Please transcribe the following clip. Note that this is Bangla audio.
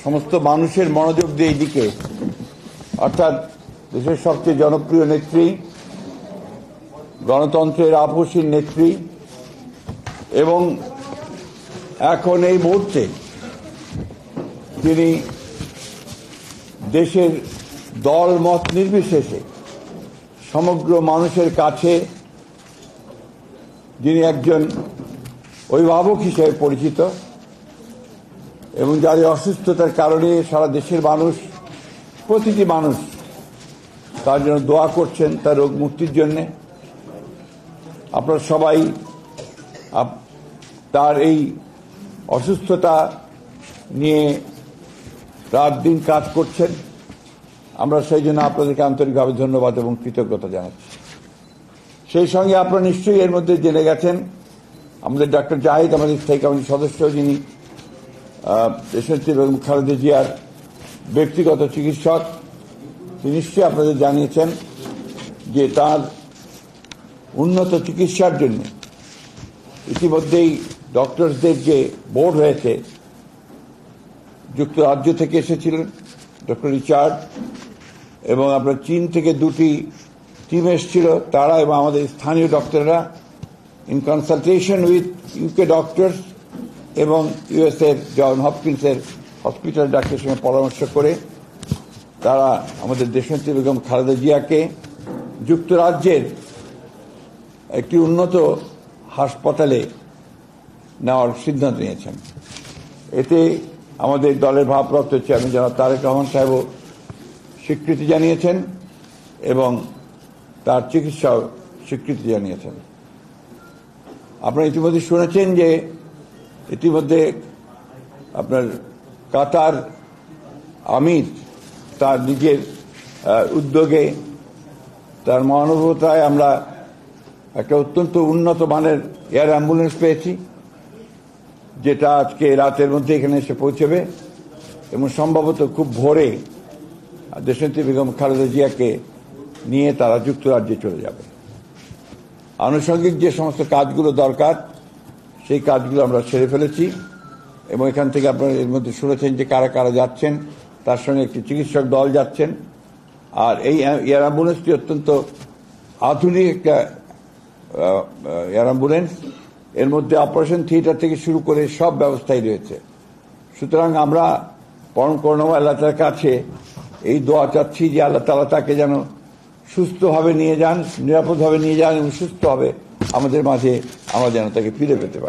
সমস্ত মানুষের মনোযোগ দিয়ে এইদিকে, অর্থাৎ দেশের সবচেয়ে জনপ্রিয় নেত্রী, গণতন্ত্রের আপসীন নেত্রী এবং এখন এই মুহূর্তে তিনি দেশের দল মত নির্বিশেষে সমগ্র মানুষের কাছে যিনি একজন অভিভাবক হিসেবে পরিচিত এবং যার অসুস্থতার কারণে সারা দেশের মানুষ, প্রতিটি মানুষ তার জন্য দোয়া করছেন, তার রোগ মুক্তির জন্যে। আপনারা সবাই তার এই অসুস্থতা নিয়ে রাত দিন কাজ করছেন। আমরা সেই জন্য আপনাদেরকে আন্তরিকভাবে ধন্যবাদ এবং কৃতজ্ঞতা জানাচ্ছি। সেই সঙ্গে আপনারা নিশ্চয়ই এর মধ্যে জেনে গেছেন আমাদের ডক্টর জাহিদ, আমাদের স্থায়ী কমিটির সদস্য, যিনি দেশনেত্রী বেগম খালেদা জিয়ার ব্যক্তিগত চিকিৎসক, তিনি নিশ্চয়ই আপনাদের জানিয়েছেন যে তার উন্নত চিকিৎসার জন্য ইতিমধ্যেই ডক্টরসদের যে বোর্ড হয়েছে, যুক্তরাজ্য থেকে এসেছিলেন ডক্টর রিচার্ড, এবং আপনার চীন থেকে দুটি টিম এসেছিল তারা, এবং আমাদের স্থানীয় ডক্টররা in consultation with UK doctors এবং ইউএস এর জন হপকিন্সের হসপিটাল ডাক্তারের সঙ্গে পরামর্শ করে তারা আমাদের দেশনেত্রী বেগম খালেদা জিয়াকে যুক্তরাজ্যের একটি উন্নত হাসপাতালে নেওয়ার সিদ্ধান্ত নিয়েছেন। এতে আমাদের দলের ভারপ্রাপ্ত চেয়ারম্যান জনাব তারেক রহমান সাহেবও স্বীকৃতি জানিয়েছেন এবং তার চিকিৎসাও স্বীকৃতি জানিয়েছেন। আপনারা ইতিমধ্যে শুনেছেন যে ইতিমধ্যে আপনার কাতার আমির তার নিজের উদ্যোগে, তার মহানুভবতায় আমরা একটা অত্যন্ত উন্নত মানের এয়ার অ্যাম্বুলেন্স পেয়েছি, যেটা আজকে রাতের মধ্যে এখানে এসে পৌঁছবে এবং সম্ভবত খুব ভোরে দেশনেত্রী বেগম খালেদা জিয়াকে নিয়ে তারা যুক্তরাজ্যে চলে যাবে। আনুষঙ্গিক যে সমস্ত কাজগুলো দরকার সেই কাজগুলো আমরা সেরে ফেলেছি এবং এখান থেকে আপনারা এর মধ্যে শুনেছেন যে কারা কারা যাচ্ছেন, তার সঙ্গে একটি চিকিৎসক দল যাচ্ছেন। আর এই এয়ার অ্যাম্বুলেন্সটি অত্যন্ত আধুনিক একটা এয়ার অ্যাম্বুলেন্স, এর মধ্যে অপারেশন থিয়েটার থেকে শুরু করে সব ব্যবস্থাই রয়েছে। সুতরাং আমরা পরম করুণাময় আল্লাহ তাআলার কাছে এই দোয়া চাচ্ছি যে আল্লাহ তাআলা তাকে যেন সুস্থভাবে নিয়ে যান, নিরাপদভাবে নিয়ে যান এবং সুস্থভাবে আমাদের মাঝে আমরা যেন তাকে ফিরে পেতে পারি।